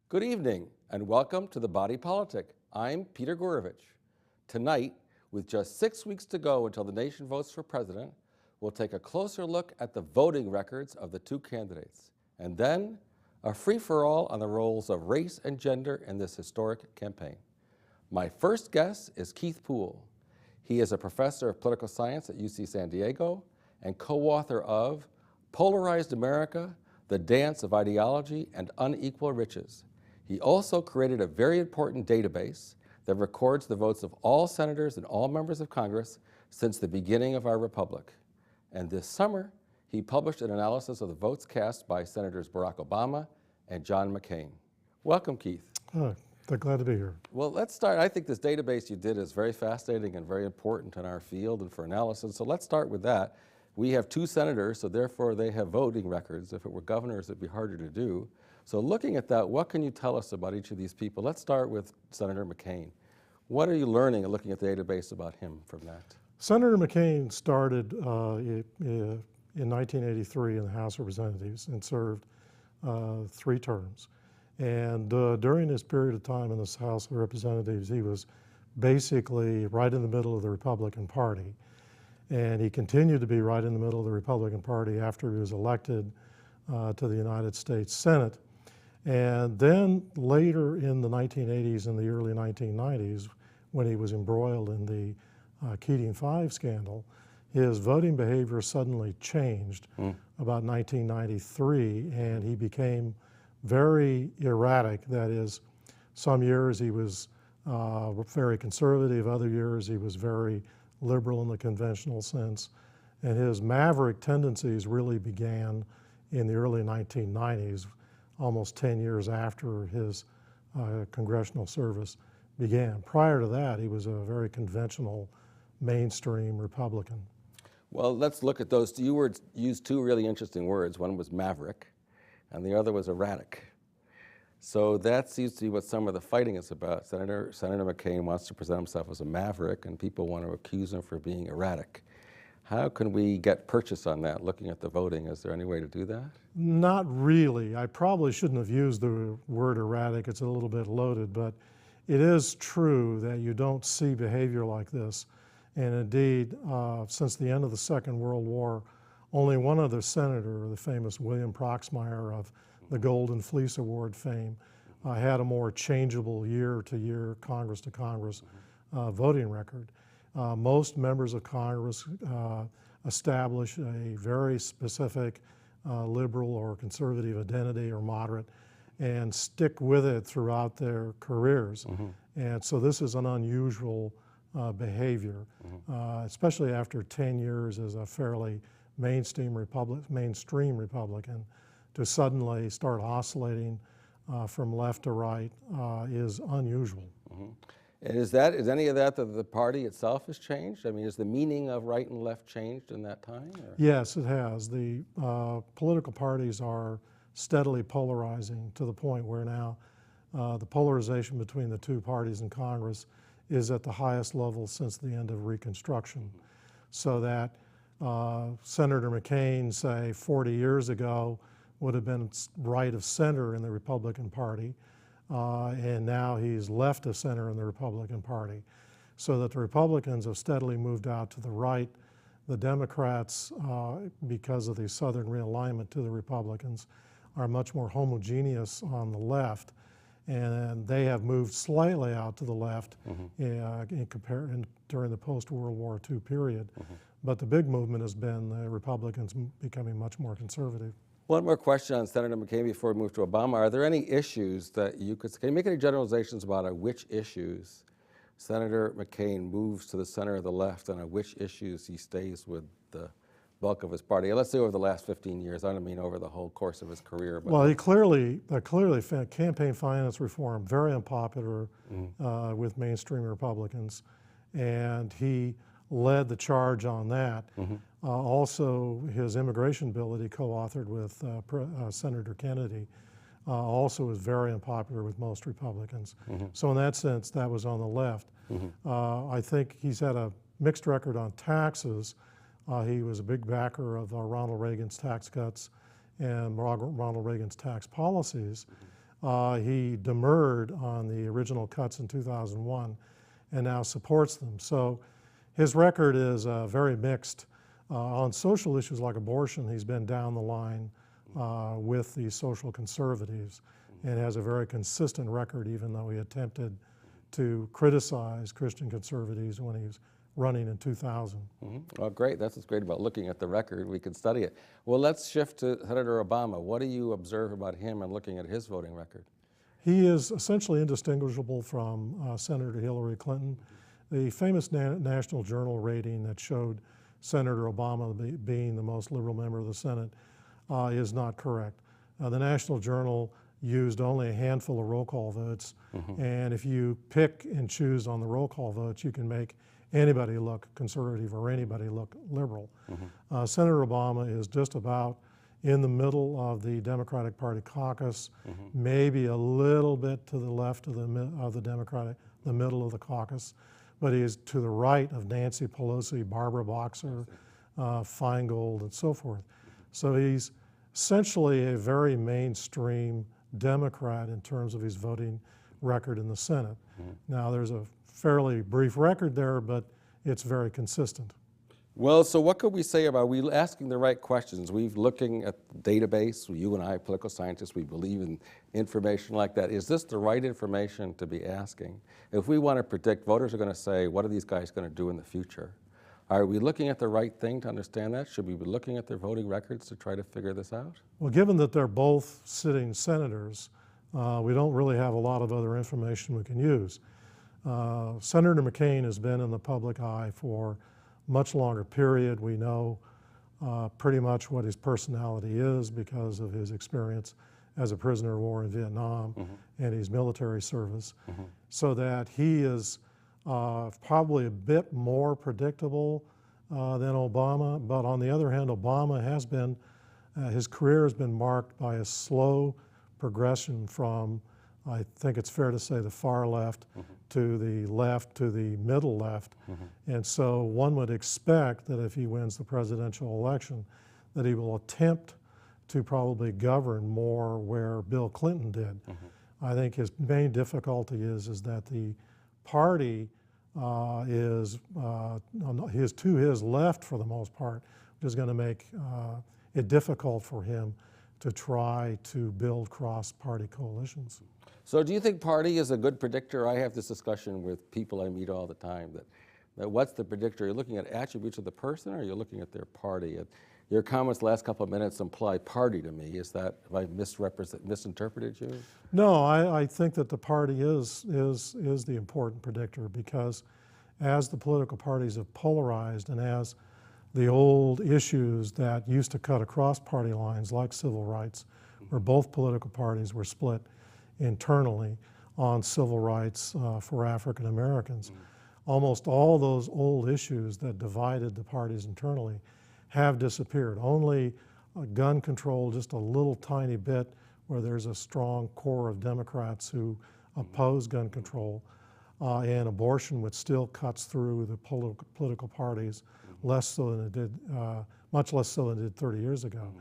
Good evening and welcome to the Body Politic. I'm Peter Gourevitch. Tonight, with just 6 weeks to go until the nation votes for president, we'll take a closer look at the voting records of the two candidates, and then a free-for-all on the roles of race and gender in this historic campaign. My first guest is Keith Poole. He is a professor of political science at UC San Diego and co-author of Polarized America, The Dance of Ideology and Unequal Riches. He also created a very important database that records the votes of all senators and all members of Congress since the beginning of our republic. And this summer, he published an analysis of the votes cast by Senators Barack Obama and John McCain. Welcome, Keith. Hi, I'm glad to be here. Well, let's start. I think this database you did is very fascinating and very important in our field and for analysis. So let's start with that. We have two senators, so therefore they have voting records. If it were governors, it'd be harder to do. So looking at that, what can you tell us about each of these people? Let's start with Senator McCain. What are you learning and looking at the database about him from that? Senator McCain started in 1983 in the House of Representatives and served 3 terms. And during his period of time in the House of Representatives, he was basically right in the middle of the Republican Party. And he continued to be right in the middle of the Republican Party after he was elected to the United States Senate. And then later in the 1980s and the early 1990s, when he was embroiled in the Keating 5 scandal, his voting behavior suddenly changed about 1993, and he became very erratic. That is, some years he was very conservative, other years he was very liberal in the conventional sense, and his maverick tendencies really began in the early 1990s, almost 10 years after his congressional service began. Prior to that, he was a very conventional, mainstream Republican. Well, let's look at those. You used 2 really interesting words. One was maverick, and the other was erratic. So that seems to be what some of the fighting is about. Senator McCain wants to present himself as a maverick, and people want to accuse him for being erratic. How can we get purchase on that, looking at the voting? Is there any way to do that? Not really. I probably shouldn't have used the word erratic. It's a little bit loaded, but it is true that you don't see behavior like this. And indeed, since the end of the Second World War, only one other senator, the famous William Proxmire of the Golden Fleece Award fame, had a more changeable year-to-year, Congress-to-Congress voting record. Most members of Congress establish a very specific liberal or conservative identity or moderate and stick with it throughout their careers. And so this is an unusual behavior, especially after 10 years as a fairly mainstream Republican, to suddenly start oscillating from left to right is unusual. And is any of that the party itself has changed? I mean, is the meaning of right and left changed in that time? Or? Yes, it has. The political parties are steadily polarizing to the point where now the polarization between the 2 parties in Congress is at the highest level since the end of Reconstruction. So that Senator McCain, say 40 years ago, would have been right of center in the Republican Party, and now he's left of center in the Republican Party. So that the Republicans have steadily moved out to the right. The Democrats, because of the Southern realignment to the Republicans, are much more homogeneous on the left, and they have moved slightly out to the left during the post-World War II period. But the big movement has been the Republicans becoming much more conservative. One more question on Senator McCain before we move to Obama. Are there any issues that can you make any generalizations about which issues Senator McCain moves to the center of the left and on which issues he stays with the bulk of his party? Let's say over the last 15 years. I don't mean over the whole course of his career. But well, he clearly campaign finance reform, very unpopular with mainstream Republicans, and he led the charge on that. Also, his immigration bill that he co-authored with Senator Kennedy also was very unpopular with most Republicans. So in that sense, that was on the left. I think he's had a mixed record on taxes. He was a big backer of Ronald Reagan's tax cuts and Ronald Reagan's tax policies. He demurred on the original cuts in 2001 and now supports them. So his record is very mixed. On social issues like abortion, he's been down the line with the social conservatives and has a very consistent record, even though he attempted to criticize Christian conservatives when he was running in 2000. Well, great. That's what's great about looking at the record. We can study it. Well, let's shift to Senator Obama. What do you observe about him and looking at his voting record? He is essentially indistinguishable from Senator Hillary Clinton. The famous National Journal rating that showed Senator Obama being the most liberal member of the Senate is not correct. The National Journal used only a handful of roll call votes, and if you pick and choose on the roll call votes, you can make anybody look conservative or anybody look liberal. Senator Obama is just about in the middle of the Democratic Party caucus, maybe a little bit to the left of the Democratic, the middle of the caucus, but he is to the right of Nancy Pelosi, Barbara Boxer, Feingold, and so forth. So he's essentially a very mainstream Democrat in terms of his voting record in the Senate. Now, there's a fairly brief record there, but it's very consistent. Well, so what could we say about we asking the right questions? We're looking at the database. You and I, political scientists, we believe in information like that. Is this the right information to be asking? If we want to predict, voters are going to say, what are these guys going to do in the future? Are we looking at the right thing to understand that? Should we be looking at their voting records to try to figure this out? Well, given that they're both sitting senators, we don't really have a lot of other information we can use. Senator McCain has been in the public eye for much longer period. We know pretty much what his personality is because of his experience as a prisoner of war in Vietnam and his military service, so that he is probably a bit more predictable than Obama. But on the other hand, Obama has been, his career has been marked by a slow progression from, I think it's fair to say, the far left to the left to the middle left. And so one would expect that if he wins the presidential election, that he will attempt to probably govern more where Bill Clinton did. I think his main difficulty is that the party is to his left for the most part, which is going to make it difficult for him to try to build cross-party coalitions. So do you think party is a good predictor? I have this discussion with people I meet all the time that what's the predictor? You're looking at attributes of the person, or you're looking at their party? Your comments the last couple of minutes imply party to me. Is that, have I misinterpreted you? No, I think that the party is the important predictor, because as the political parties have polarized and as the old issues that used to cut across party lines, like civil rights, where both political parties were split internally on civil rights for African Americans. Almost all those old issues that divided the parties internally have disappeared. Only gun control, just a little tiny bit, where there's a strong core of Democrats who oppose gun control, and abortion, which still cuts through the political parties less so than it did, much less so than it did 30 years ago.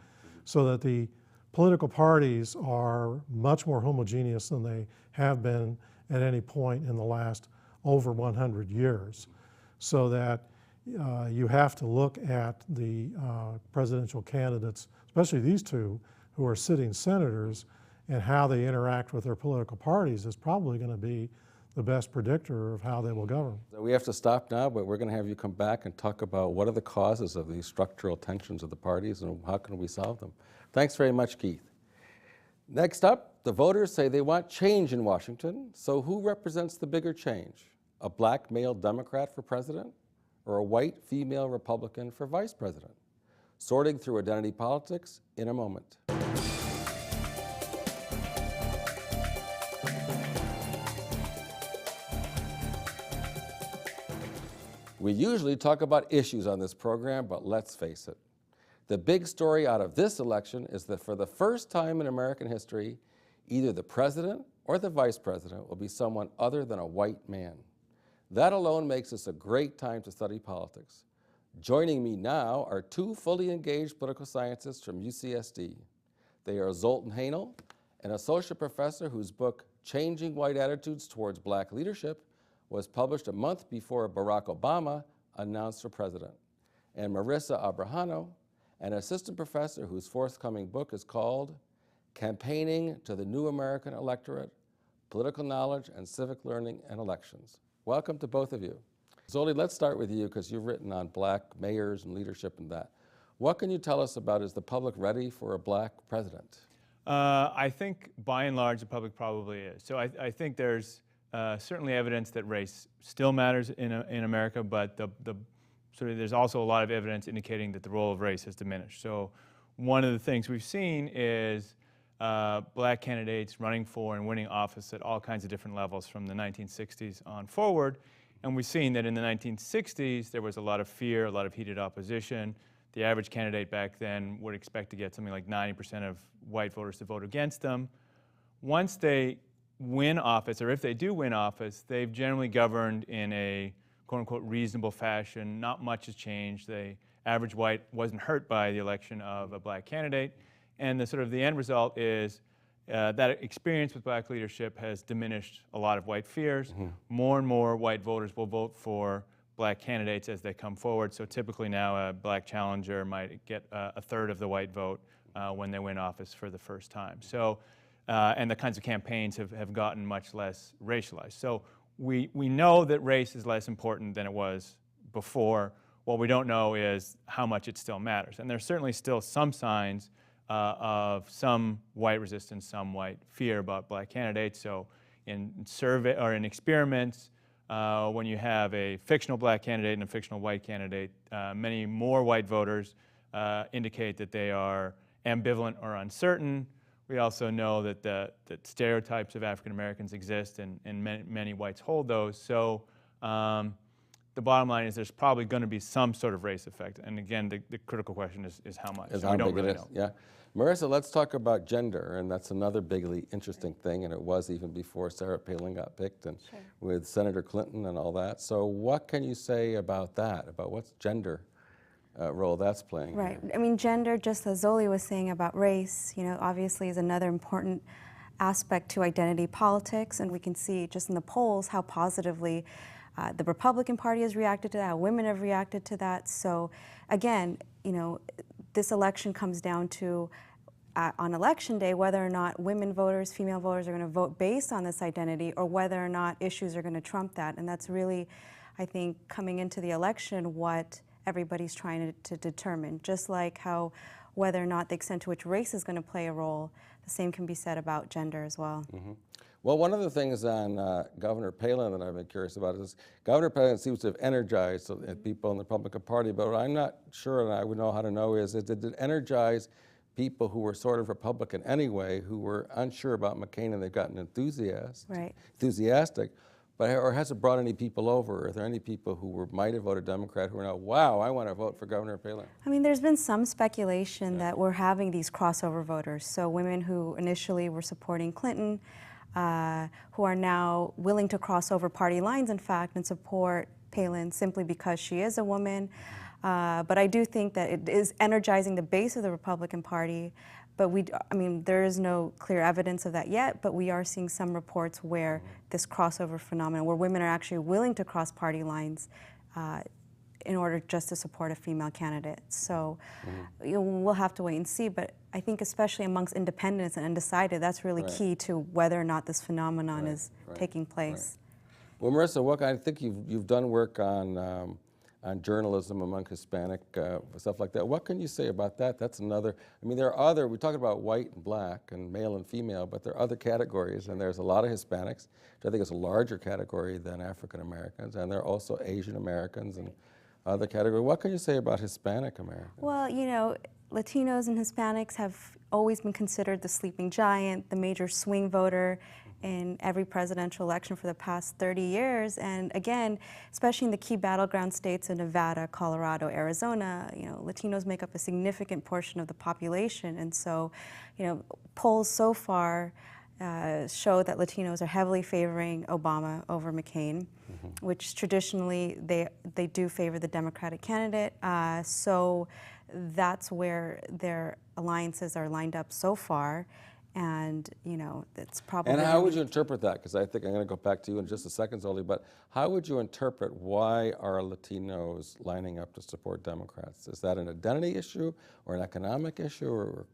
So that the political parties are much more homogeneous than they have been at any point in the last over 100 years. So that you have to look at the presidential candidates, especially these two who are sitting senators, and how they interact with their political parties is probably going to be the best predictor of how they will govern. We have to stop now, but we're going to have you come back and talk about what are the causes of these structural tensions of the parties and how can we solve them. Thanks very much, Keith. Next up, the voters say they want change in Washington, so who represents the bigger change? A black male Democrat for president, or a white female Republican for vice president? Sorting through identity politics in a moment. We usually talk about issues on this program, but let's face it. The big story out of this election is that for the first time in American history, either the president or the vice president will be someone other than a white man. That alone makes this a great time to study politics. Joining me now are two fully engaged political scientists from UCSD. They are Zoltan an associate professor whose book, Changing White Attitudes Towards Black Leadership, was published a month before Barack Obama announced for president. And Marisa Abrajano, an assistant professor whose forthcoming book is called Campaigning to the New American Electorate, Political Knowledge and Civic Learning and Elections. Welcome to both of you. Zoli, let's start with you because you've written on black mayors and leadership and that. What can you tell us about, is the public ready for a black president? I think by and large the public probably is. So I think there's certainly evidence that race still matters in America, but there's also a lot of evidence indicating that the role of race has diminished. So one of the things we've seen is black candidates running for and winning office at all kinds of different levels from the 1960s on forward. And we've seen that in the 1960s there was a lot of fear, a lot of heated opposition. The average candidate back then would expect to get something like 90% of white voters to vote against them. Once they win office, or if they do win office, they've generally governed in a quote-unquote reasonable fashion. Not much has changed. The average white wasn't hurt by the election of a black candidate. And the end result is that experience with black leadership has diminished a lot of white fears. Mm-hmm. More and more white voters will vote for black candidates as they come forward. So typically now a black challenger might get a third of the white vote when they win office for the first time. So, and the kinds of campaigns have gotten much less racialized. So we know that race is less important than it was before. What we don't know is how much it still matters. And there's certainly still some signs of some white resistance, some white fear about black candidates. So in survey or in experiments, when you have a fictional black candidate and a fictional white candidate, many more white voters indicate that they are ambivalent or uncertain. We also know that stereotypes of African Americans exist, and many whites hold those. So the bottom line is there's probably going to be some sort of race effect. And again, the critical question is how much. We don't really know. Yeah. Marisa, let's talk about gender, and that's another bigly interesting thing, and it was even before Sarah Palin got picked, and sure, with Senator Clinton and all that. So what can you say about that, about what's gender role that's playing? Right. I mean, gender, just as Zoli was saying about race, obviously is another important aspect to identity politics, and we can see just in the polls how positively the Republican Party has reacted to that, how women have reacted to that. So again, this election comes down to, on election day, whether or not women voters, female voters are going to vote based on this identity, or whether or not issues are going to trump that. And that's really, I think, coming into the election, what everybody's trying to determine. Just like how whether or not the extent to which race is going to play a role, the same can be said about gender as well. Mm-hmm. Well, one of the things on Governor Palin that I've been curious about is Governor Palin seems to have energized people in the Republican Party, but what I'm not sure, and I would know how to know, is did it energize people who were sort of Republican anyway, who were unsure about McCain and they've gotten enthusiastic, or has it brought any people over? Are there any people who might have voted Democrat who are now, wow, I want to vote for Governor Palin? I mean, there's been some speculation that we're having these crossover voters. So women who initially were supporting Clinton, who are now willing to cross over party lines, in fact, and support Palin simply because she is a woman. But I do think that it is energizing the base of the Republican Party. But there is no clear evidence of that yet, but we are seeing some reports where this crossover phenomenon, where women are actually willing to cross party lines in order just to support a female candidate. So we'll have to wait and see, but I think especially amongst independents and undecided, that's really key to whether or not this phenomenon is taking place. Well, Marisa, I think you've done work on journalism among Hispanic, stuff like that. What can you say about that? That's another, there are other, we talk about white and black and male and female, but there are other categories, and there's a lot of Hispanics, which I think is a larger category than African Americans, and there are also Asian Americans and other categories. What can you say about Hispanic Americans? Well, Latinos and Hispanics have always been considered the sleeping giant, the major swing voter in every presidential election for the past 30 years. And again, especially in the key battleground states of Nevada, Colorado, Arizona, Latinos make up a significant portion of the population. And so, polls so far show that Latinos are heavily favoring Obama over McCain, which traditionally they do favor the Democratic candidate. So that's where their alliances are lined up so far. And, you know, it's probably... And how would you interpret that? Because I think I'm going to go back to you in just a second, Zoli, but how would you interpret why are Latinos lining up to support Democrats? Is that an identity issue or an economic issue, or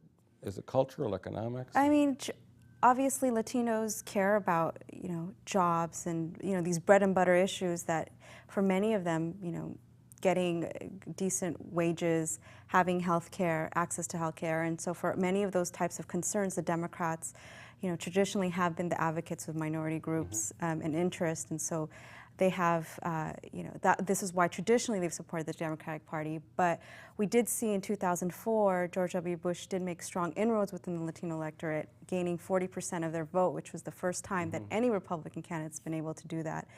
is it cultural, economics? I mean, obviously Latinos care about, you know, jobs and, you know, these bread and butter issues that for many of them, you know, getting decent wages, having health care, access to health care. And so for many of those types of concerns, the Democrats, you know, traditionally have been the advocates of minority groups and interest. And so they have, you know, this is why traditionally they've supported the Democratic Party. But we did see in 2004, George W. Bush did make strong inroads within the Latino electorate, gaining 40% of their vote, which was the first time that any Republican candidate's been able to do that.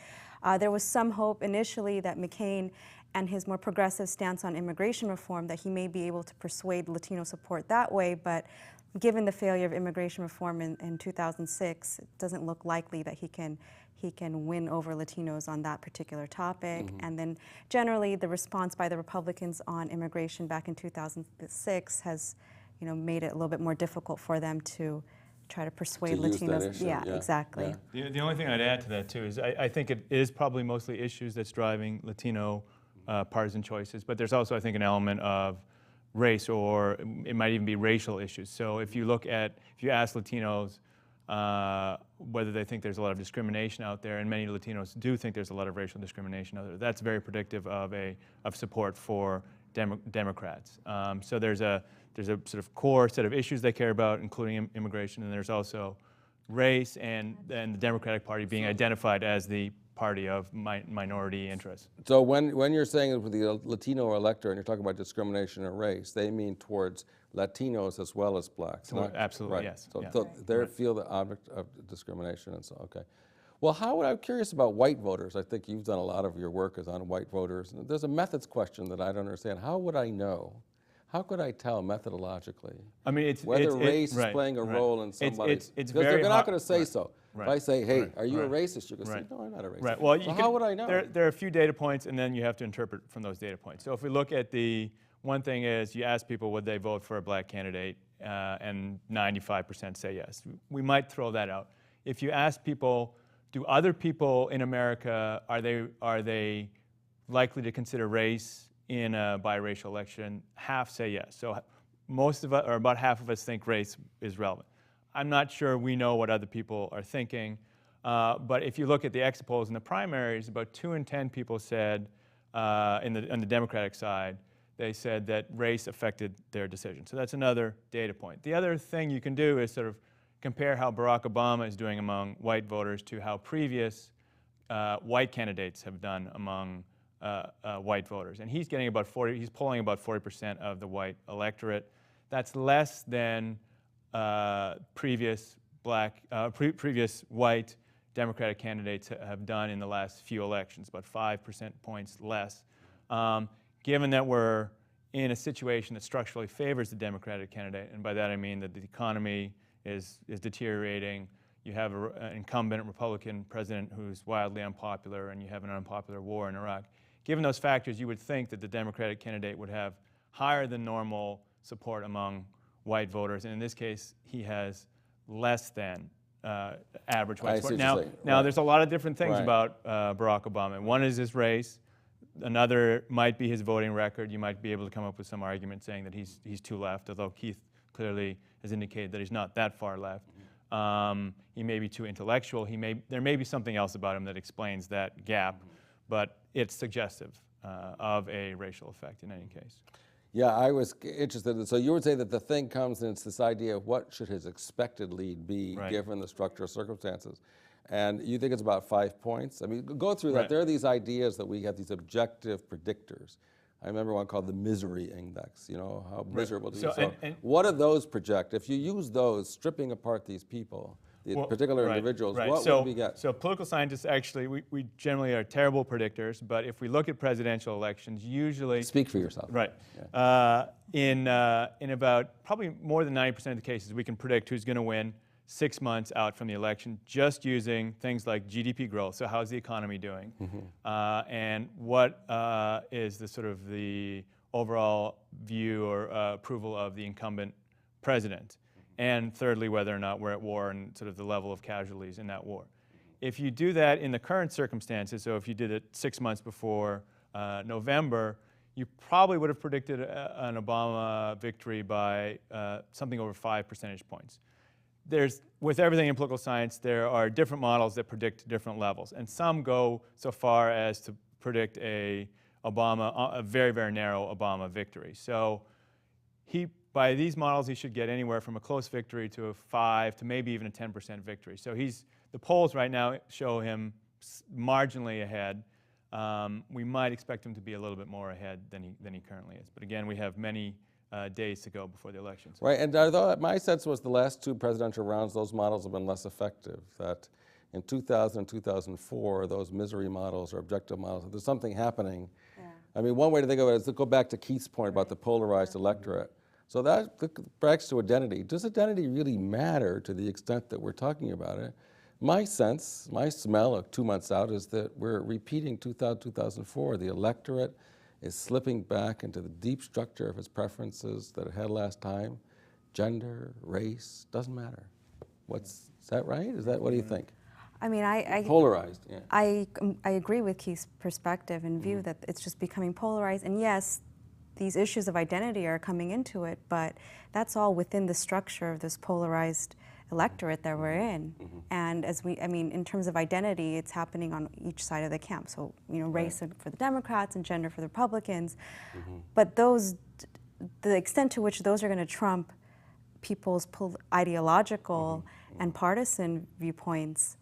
There was some hope initially that McCain and his more progressive stance on immigration reform, that he may be able to persuade Latino support that way, but given the failure of immigration reform in 2006, it doesn't look likely that he can win over Latinos on that particular topic. And then generally the response by the Republicans on immigration back in 2006 has, you know, made it a little bit more difficult for them to try to persuade Latinos. Issue, yeah, exactly. Yeah. The only thing I'd add to that too is I think it is probably mostly issues that's driving Latino partisan choices, but there's also, I think, an element of race, or it might even be racial issues. So if you ask Latinos whether they think there's a lot of discrimination out there, and many Latinos do think there's a lot of racial discrimination out there, that's very predictive of support for Democrats. So there's a sort of core set of issues they care about, including immigration, and there's also race and the Democratic Party being identified as the party of minority interests. So when you're saying with the Latino electorate and you're talking about discrimination and race, they mean towards Latinos as well as blacks. Absolutely, right. yes. So, Yeah. so they feel the object of discrimination, and so, okay. Well, I'm curious about white voters. I think you've done a lot of your work is on white voters. And there's a methods question that I don't understand. How would I know? How could I tell methodologically? I mean, whether race is playing a role in somebody. It's because very they're not going to say so. Right. If I say, hey, are you a Right. racist? You're going to say, no, I'm not a racist. Right. Well, so how would I know? There are a few data points, and then you have to interpret from those data points. So if we look at one thing is you ask people would they vote for a black candidate, and 95% say yes. We might throw that out. If you ask people, do other people in America, are they likely to consider race in a biracial election? Half say yes. So most of us, or about half of us, think race is relevant. I'm not sure we know what other people are thinking, but if you look at the exit polls in the primaries, about 2 in 10 people said, on the Democratic side, they said that race affected their decision. So that's another data point. The other thing you can do is sort of compare how Barack Obama is doing among white voters to how previous white candidates have done among white voters. And he's getting he's polling about 40% of the white electorate. That's less than previous white Democratic candidates have done in the last few elections, about 5 percentage points less. Given that we're in a situation that structurally favors the Democratic candidate, and by that I mean that the economy is deteriorating, you have an incumbent Republican president who's wildly unpopular, and you have an unpopular war in Iraq. Given those factors, you would think that the Democratic candidate would have higher than normal support among white voters, and in this case, he has less than average white support. Now, there's a lot of different things about Barack Obama. One is his race. Another might be his voting record. You might be able to come up with some argument saying that he's too left, although Keith clearly has indicated that he's not that far left. He may be too intellectual. There may be something else about him that explains that gap, but it's suggestive of a racial effect in any case. Yeah, I was interested. So you would say that the thing comes, and it's this idea of what should his expected lead be given the structural circumstances. And you think it's about 5 points? I mean, go through that. There are these ideas that we have these objective predictors. I remember one called the misery index, you know, how miserable do you feel? What do those project? If you use those, stripping apart these people, the particular individuals, what would we get? So political scientists actually, we generally are terrible predictors, but if we look at presidential elections, usually... Speak for yourself. Right. Yeah. In about probably more than 90% of the cases, we can predict who's going to win 6 months out from the election just using things like GDP growth. So how's the economy doing? And what is the sort of the overall view or approval of the incumbent president? and thirdly, whether or not we're at war and sort of the level of casualties in that war. If you do that in the current circumstances, so if you did it 6 months before November, you probably would have predicted an Obama victory by something over 5 percentage points. With everything in political science, there are different models that predict different levels, and some go so far as to predict a very, very narrow Obama victory. So by these models, he should get anywhere from a close victory to a 5 to maybe even a 10% victory. So the polls right now show him marginally ahead. We might expect him to be a little bit more ahead than he currently is. But again, we have many days to go before the elections. Right, and although my sense was the last 2 presidential rounds, those models have been less effective. That in 2000 and 2004, those misery models or objective models, there's something happening. Yeah. I mean, one way to think of it is to go back to Keith's point about the polarized electorate. So that brings to identity. Does identity really matter to the extent that we're talking about it? My sense, my smell of 2 months out is that we're repeating 2004. The electorate is slipping back into the deep structure of its preferences that it had last time. Gender, race, doesn't matter. Is that right? What do you think? I mean, polarized, yeah. I agree with Keith's perspective and view that it's just becoming polarized. And yes, these issues of identity are coming into it, but that's all within the structure of this polarized electorate that we're in. And in terms of identity, it's happening on each side of the camp. So, race for the Democrats and gender for the Republicans. But the extent to which those are going to trump people's ideological and partisan viewpoints,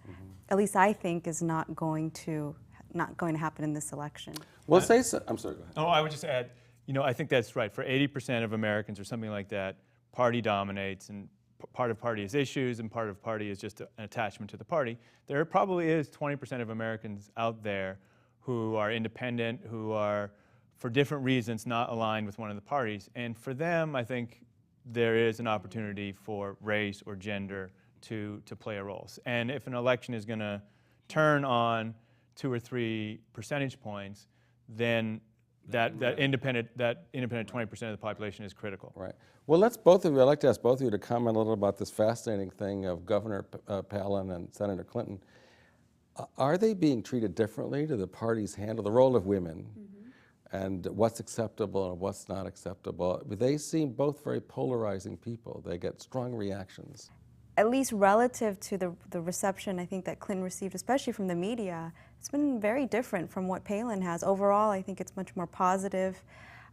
at least I think, is not going to happen in this election. Well, I'm sorry, go ahead. Oh, I would just add, I think that's right. For 80% of Americans or something like that, party dominates, and part of party is issues and part of party is just an attachment to the party. There probably is 20% of Americans out there who are independent, who are, for different reasons, not aligned with one of the parties. And for them, I think there is an opportunity for race or gender to play a role. And if an election is going to turn on 2 or 3 percentage points, then that independent 20% of the population is critical. Right. Well, I'd like to ask both of you to comment a little about this fascinating thing of Governor Palin and Senator Clinton. Are they being treated differently? Do the parties handle the role of women and what's acceptable and what's not acceptable? They seem both very polarizing people. They get strong reactions. At least relative to the reception I think that Clinton received, especially from the media, it's been very different from what Palin has. Overall, I think it's much more positive,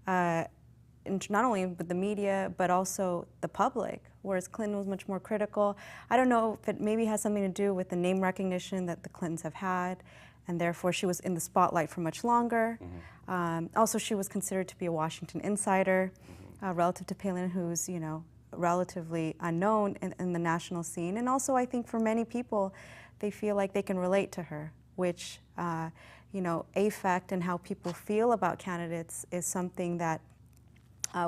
not only with the media, but also the public, whereas Clinton was much more critical. I don't know if it maybe has something to do with the name recognition that the Clintons have had, and therefore she was in the spotlight for much longer. Also, she was considered to be a Washington insider relative to Palin, who's, relatively unknown in the national scene. And also, I think for many people, they feel like they can relate to her, which, affect and how people feel about candidates is something that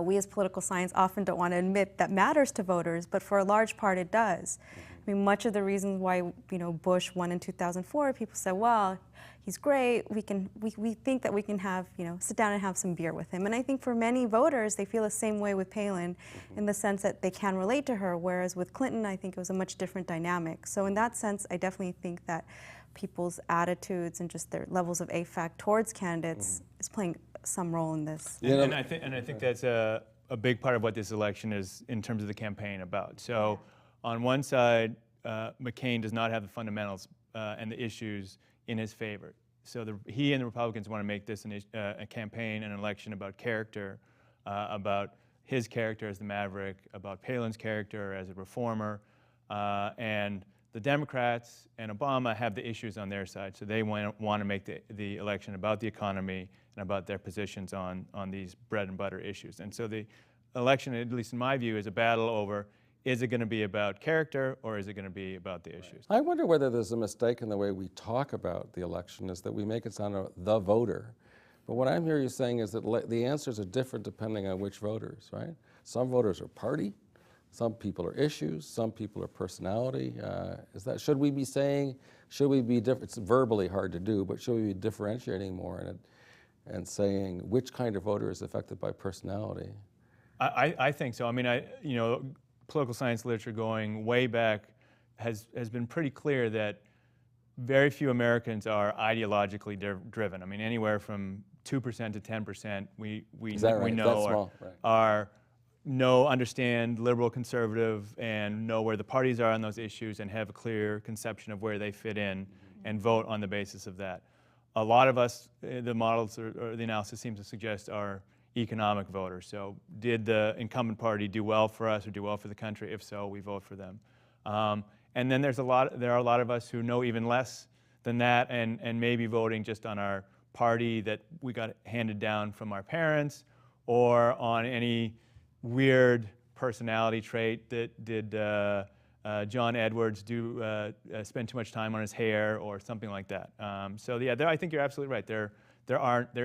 we as political science often don't want to admit that matters to voters, but for a large part it does. I mean, much of the reasons why, Bush won in 2004, people said, well, he's great, we think that we can have, sit down and have some beer with him. And I think for many voters, they feel the same way with Palin in the sense that they can relate to her, whereas with Clinton, I think it was a much different dynamic. So in that sense, I definitely think that people's attitudes and just their levels of affect towards candidates is playing some role in this. And I think that's a big part of what this election is in terms of the campaign about. So on one side, McCain does not have the fundamentals and the issues in his favor. So he and the Republicans want to make this a campaign, an election about character, about his character as the maverick, about Palin's character as a reformer, and the Democrats and Obama have the issues on their side. So they want to make the election about the economy and about their positions on these bread and butter issues. And so the election, at least in my view, is a battle over, is it going to be about character or is it going to be about the issues? I wonder whether there's a mistake in the way we talk about the election, is that we make it sound the voter. But what I'm hearing you saying is that the answers are different depending on which voters, right? Some voters are party, some people are issues, some people are personality. Should we be different? It's verbally hard to do, but should we be differentiating more in it and saying which kind of voter is affected by personality? I think so. I mean, political science literature going way back has been pretty clear that very few Americans are ideologically driven. I mean, anywhere from 2% to 10% we know understand liberal, conservative, and know where the parties are on those issues and have a clear conception of where they fit in and vote on the basis of that. A lot of us, the models or the analysis seems to suggest, are economic voters. So did the incumbent party do well for us or do well for the country? If so, we vote for them. And then there are a lot of us who know even less than that and maybe voting just on our party that we got handed down from our parents, or on any weird personality trait that did John Edwards spend too much time on his hair or something like that. So yeah, I think you're absolutely right. There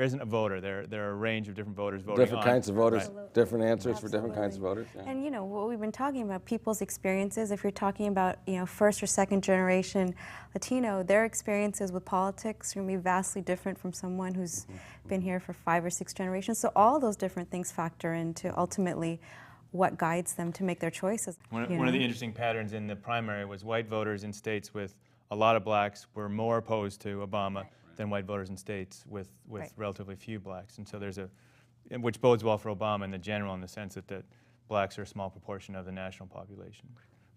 isn't a voter. There are a range of different voters voting. Different kinds of voters, right. different answers Absolutely. for different kinds of voters. Yeah. And you know, what we've been talking about, people's experiences, if you're talking about, you know, first or second generation Latino, their experiences with politics are going to be vastly different from someone who's been here for 5 or 6 generations. So all those different things factor into ultimately what guides them to make their choices. One of the interesting patterns in the primary was white voters in states with a lot of blacks were more opposed to Obama than white voters in states with relatively few blacks. And so which bodes well for Obama in the general, in the sense that blacks are a small proportion of the national population.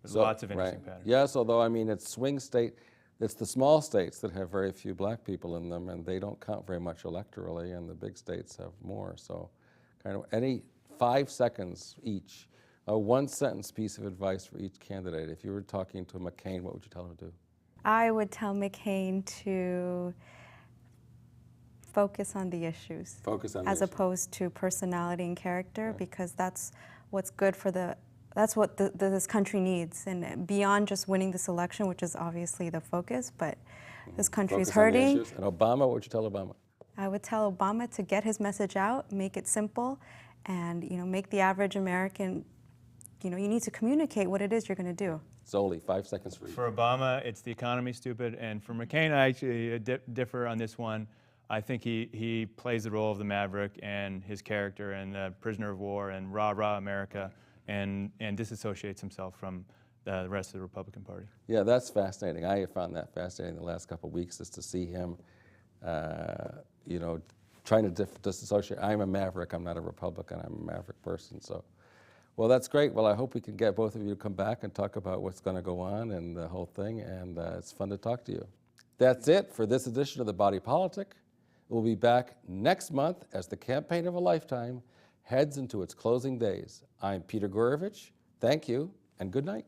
There's lots of interesting patterns. Yes, although I mean it's swing state, it's the small states that have very few black people in them, and they don't count very much electorally, and the big states have more. So kind of any 5 seconds each, a 1-sentence piece of advice for each candidate. If you were talking to McCain, what would you tell him to do? I would tell McCain to focus on the issues. Focus on the as issues. opposed to personality and character, because that's what's good for that's what this country needs. And beyond just winning this election, which is obviously the focus, but this country is hurting. And Obama, what would you tell Obama? I would tell Obama to get his message out, make it simple, and make the average American, you need to communicate what it is you're going to do. Zoli, 5 seconds for you. For Obama, it's the economy, stupid. And for McCain, I actually differ on this one. I think he plays the role of the maverick, and his character, and the prisoner of war, and rah-rah America, and disassociates himself from the rest of the Republican Party. Yeah, that's fascinating. I have found that fascinating the last couple of weeks, is to see him, trying to disassociate. I'm a maverick. I'm not a Republican. I'm a maverick person. So, well, that's great. Well, I hope we can get both of you to come back and talk about what's going to go on and the whole thing, and it's fun to talk to you. That's it for this edition of The Body Politic. We'll be back next month as the campaign of a lifetime heads into its closing days. I'm Peter Gourevitch. Thank you, and good night.